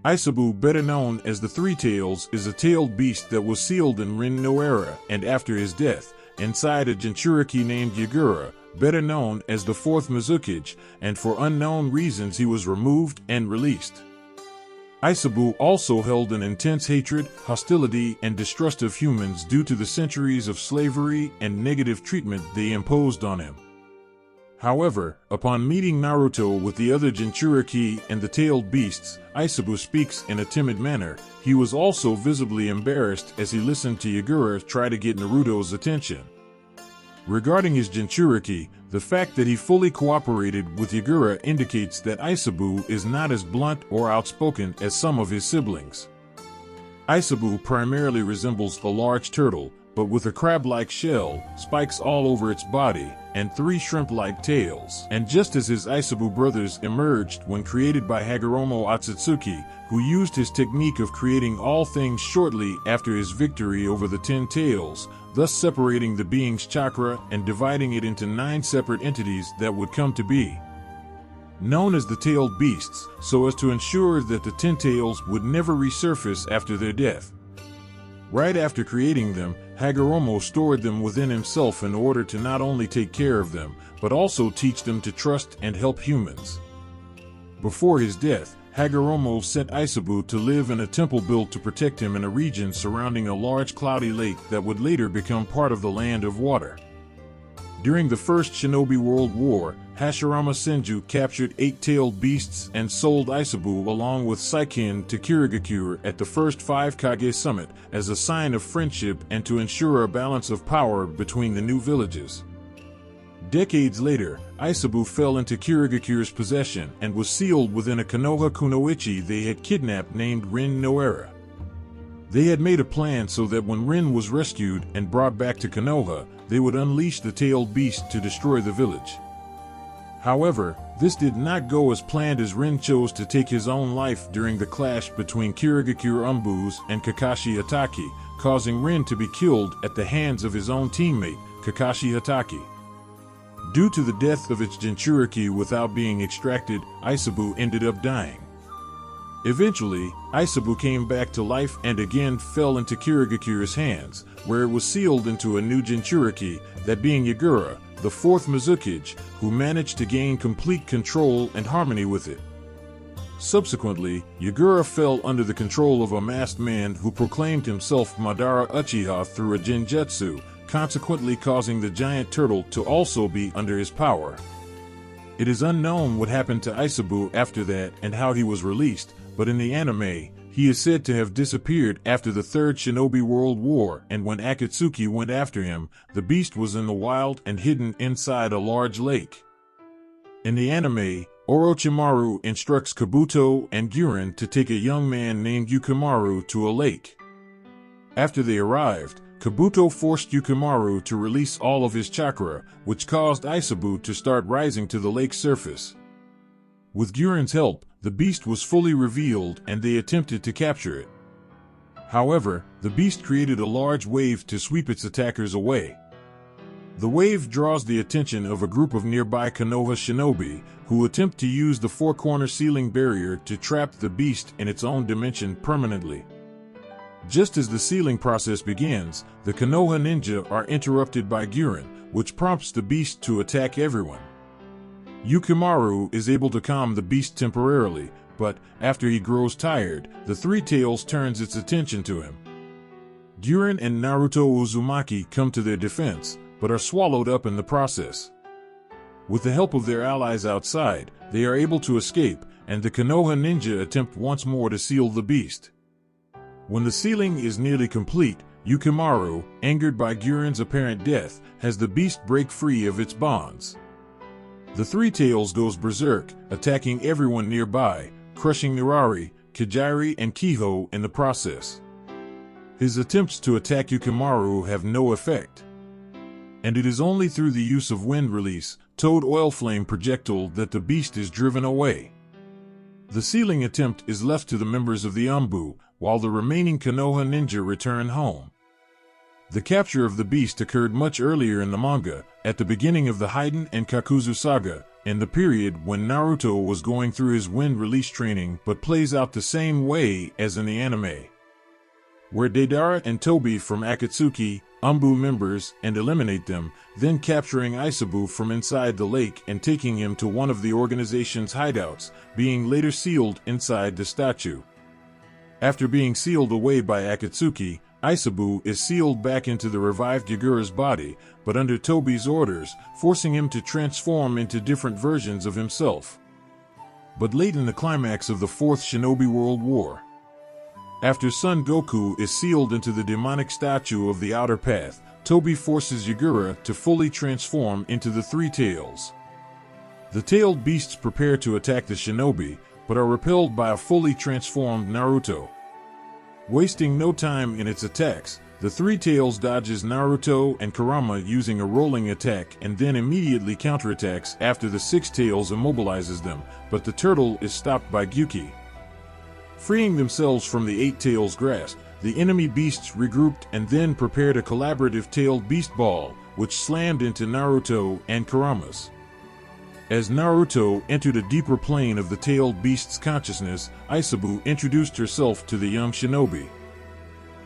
Isobu, better known as the Three Tails, is a tailed beast that was sealed in Rin no era, and after his death, inside a Jinchuriki named Yagura, better known as the Fourth Mizukage, and for unknown reasons he was removed and released. Isobu also held an intense hatred, hostility, and distrust of humans due to the centuries of slavery and negative treatment they imposed on him. However, upon meeting Naruto with the other Jinchuriki and the tailed beasts, Isobu speaks in a timid manner. He was also visibly embarrassed as he listened to Yagura try to get Naruto's attention. Regarding his Jinchuriki, the fact that he fully cooperated with Yagura indicates that Isobu is not as blunt or outspoken as some of his siblings. Isobu primarily resembles a large turtle, but with a crab-like shell, spikes all over its body, and 3 shrimp-like tails. And just as his Isobu brothers emerged when created by Hagoromo Otsutsuki, who used his technique of creating all things shortly after his victory over the 10 tails, thus separating the being's chakra and dividing it into 9 separate entities that would come to be known as the tailed beasts, so as to ensure that the 10 tails would never resurface after their death. Right after creating them, Hagoromo stored them within himself in order to not only take care of them, but also teach them to trust and help humans. Before his death, Hagoromo sent Isobu to live in a temple built to protect him in a region surrounding a large cloudy lake that would later become part of the Land of Water. During the First Shinobi World War, Hashirama Senju captured 8-tailed beasts and sold Isobu along with Saiken to Kirigakure at the first 5 Kage summit as a sign of friendship and to ensure a balance of power between the new villages. Decades later, Isobu fell into Kirigakure's possession and was sealed within a Konoha kunoichi they had kidnapped named Rin no era. They had made a plan so that when Rin was rescued and brought back to Konoha, they would unleash the tailed beast to destroy the village. However, this did not go as planned as Rin chose to take his own life during the clash between Kirigakure Umbus and Kakashi Hatake, causing Rin to be killed at the hands of his own teammate, Kakashi Hatake. Due to the death of its Jinchuriki without being extracted, Isobu ended up dying. Eventually, Isobu came back to life and again fell into Kirigakure's hands, where it was sealed into a new Jinchuriki, that being Yagura, the Fourth Mizukage, who managed to gain complete control and harmony with it. Subsequently, Yagura fell under the control of a masked man who proclaimed himself Madara Uchiha through a Genjutsu, consequently causing the giant turtle to also be under his power. It is unknown what happened to Isobu after that and how he was released, but in the anime, he is said to have disappeared after the Third Shinobi World War, and when Akatsuki went after him, the beast was in the wild and hidden inside a large lake. In the anime, Orochimaru instructs Kabuto and Guren to take a young man named Yukimaru to a lake. After they arrived, Kabuto forced Yukimaru to release all of his chakra, which caused Isobu to start rising to the lake's surface. With Guren's help, the beast was fully revealed and they attempted to capture it. However, the beast created a large wave to sweep its attackers away. The wave draws the attention of a group of nearby Konoha shinobi, who attempt to use the four-corner ceiling barrier to trap the beast in its own dimension permanently. Just as the sealing process begins, the Konoha ninja are interrupted by Guren, which prompts the beast to attack everyone. Yukimaru is able to calm the beast temporarily, but after he grows tired, the Three Tails turns its attention to him. Guren and Naruto Uzumaki come to their defense, but are swallowed up in the process. With the help of their allies outside, they are able to escape, and the Konoha ninja attempt once more to seal the beast. When the sealing is nearly complete, Yukimaru, angered by Guren's apparent death, has the beast break free of its bonds. The Three Tails goes berserk, attacking everyone nearby, crushing Nirari, Kijiri, and Kiho in the process. His attempts to attack Yukimaru have no effect. And it is only through the use of wind release, Toad Oil Flame projectile, that the beast is driven away. The sealing attempt is left to the members of the Umbu, while the remaining Konoha ninja return home. The capture of the beast occurred much earlier in the manga, at the beginning of the Haiden and Kakuzu saga, and the period when Naruto was going through his wind release training, but plays out the same way as in the anime, where Deidara and Tobi from Akatsuki, Umbu members, and eliminate them, then capturing Isobu from inside the lake and taking him to one of the organization's hideouts, being later sealed inside the statue. After being sealed away by Akatsuki, Isobu is sealed back into the revived Yagura's body, but under Tobi's orders, forcing him to transform into different versions of himself. But late in the climax of the Fourth Shinobi World War, after Son Goku is sealed into the demonic statue of the Outer Path, Tobi forces Yagura to fully transform into the Three Tails. The tailed beasts prepare to attack the shinobi, but are repelled by a fully transformed Naruto. Wasting no time in its attacks, the Three Tails dodges Naruto and Kurama using a rolling attack and then immediately counterattacks after the Six Tails immobilizes them, but the turtle is stopped by Gyuki. Freeing themselves from the Eight Tails' grasp, the enemy beasts regrouped and then prepared a collaborative tailed beast ball, which slammed into Naruto and Kurama's. As Naruto entered a deeper plane of the tailed beast's consciousness, Isobu introduced herself to the young shinobi.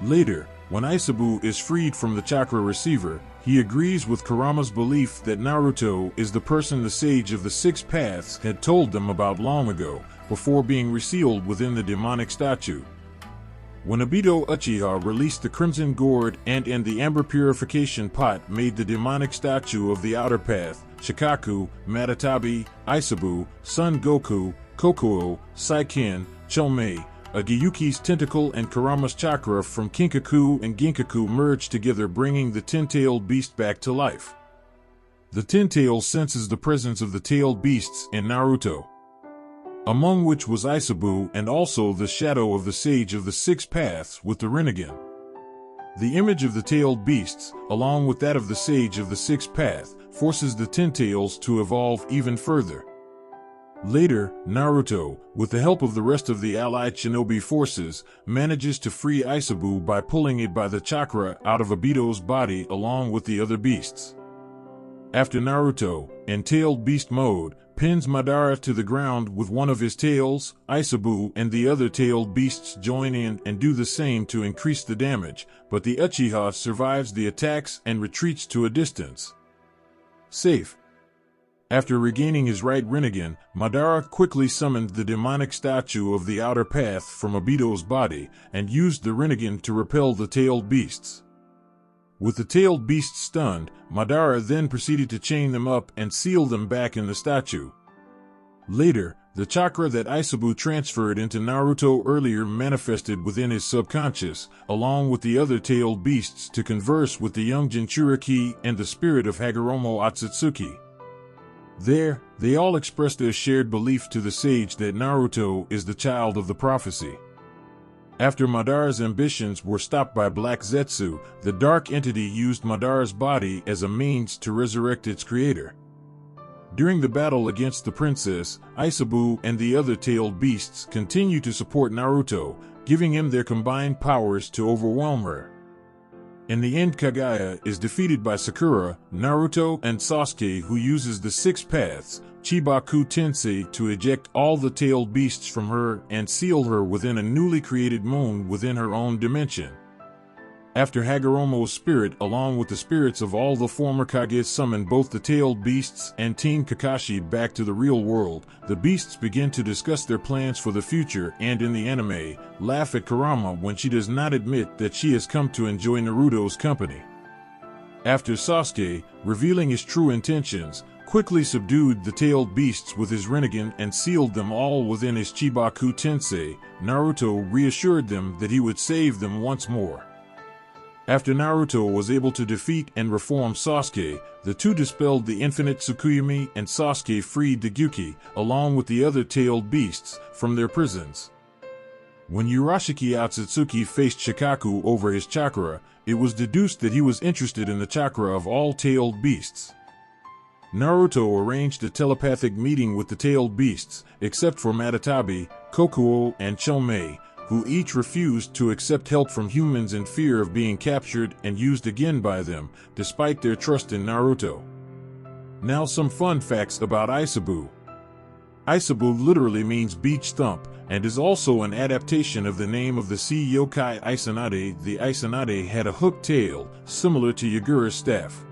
Later, when Isobu is freed from the chakra receiver, he agrees with Kurama's belief that Naruto is the person the Sage of the Six Paths had told them about long ago, before being resealed within the demonic statue. When Obito Uchiha released the Crimson Gourd and the Amber Purification Pot made the demonic statue of the Outer Path, Shikaku, Matatabi, Isobu, Son Goku, Kokuo, Saiken, Chomei, Gyuki's tentacle and Kurama's chakra from Kinkaku and Ginkaku merged together, bringing the ten-tailed beast back to life. The ten-tail senses the presence of the tailed beasts in Naruto, among which was Isobu and also the shadow of the Sage of the Six Paths with the Rinnegan. The image of the tailed beasts, along with that of the Sage of the Six Paths, forces the Ten Tails to evolve even further. Later, Naruto, with the help of the rest of the allied shinobi forces, manages to free Isobu by pulling it by the chakra out of Obito's body along with the other beasts. After Naruto, in tailed beast mode, pins Madara to the ground with one of his tails, Isobu and the other tailed beasts join in and do the same to increase the damage, but the Uchiha survives the attacks and retreats to a distance. Safe. After regaining his right Rinnegan, Madara quickly summoned the demonic statue of the Outer Path from Obito's body and used the Rinnegan to repel the tailed beasts. With the tailed beasts stunned, Madara then proceeded to chain them up and seal them back in the statue. Later, the chakra that Isobu transferred into Naruto earlier manifested within his subconscious, along with the other tailed beasts to converse with the young Jinchuriki and the spirit of Hagoromo Otsutsuki. There, they all expressed their shared belief to the sage that Naruto is the child of the prophecy. After Madara's ambitions were stopped by Black Zetsu, the dark entity used Madara's body as a means to resurrect its creator. During the battle against the princess, Isobu and the other tailed beasts continue to support Naruto, giving him their combined powers to overwhelm her. In the end, Kagaya is defeated by Sakura, Naruto, and Sasuke, who uses the Six Paths, Chibaku Tensei, to eject all the tailed beasts from her and seal her within a newly created moon within her own dimension. After Hagoromo's spirit, along with the spirits of all the former Kage, summon both the tailed beasts and Team Kakashi back to the real world, the beasts begin to discuss their plans for the future and, in the anime, laugh at Kurama when she does not admit that she has come to enjoy Naruto's company. After Sasuke, revealing his true intentions, quickly subdued the tailed beasts with his Rinnegan and sealed them all within his Chibaku Tensei, Naruto reassured them that he would save them once more. After Naruto was able to defeat and reform Sasuke, the two dispelled the infinite Tsukuyomi and Sasuke freed the Gyuki, along with the other tailed beasts, from their prisons. When Urashiki Otsutsuki faced Shikaku over his chakra, it was deduced that he was interested in the chakra of all tailed beasts. Naruto arranged a telepathic meeting with the tailed beasts, except for Matatabi, Kokuo, and Chomei, who each refused to accept help from humans in fear of being captured and used again by them, despite their trust in Naruto. Now some fun facts about Isobu. Isobu literally means beach thump, and is also an adaptation of the name of the sea yokai Isanade. The Isanade had a hooked tail, similar to Yagura's staff.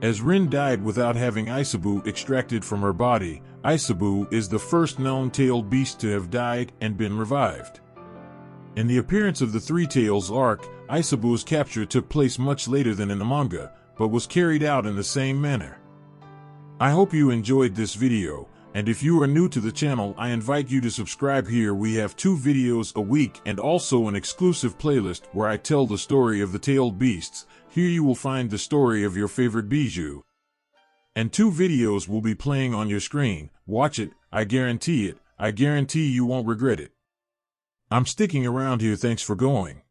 As Rin died without having Isobu extracted from her body, Isobu is the first known tailed beast to have died and been revived. In the appearance of the Three Tails arc, Isobu's capture took place much later than in the manga, but was carried out in the same manner. I hope you enjoyed this video, and if you are new to the channel, I invite you to subscribe. Here we have 2 videos a week and also an exclusive playlist where I tell the story of the tailed beasts. Here you will find the story of your favorite bijou. And 2 videos will be playing on your screen. Watch it, I guarantee it. I guarantee you won't regret it. I'm sticking around here. Thanks for going.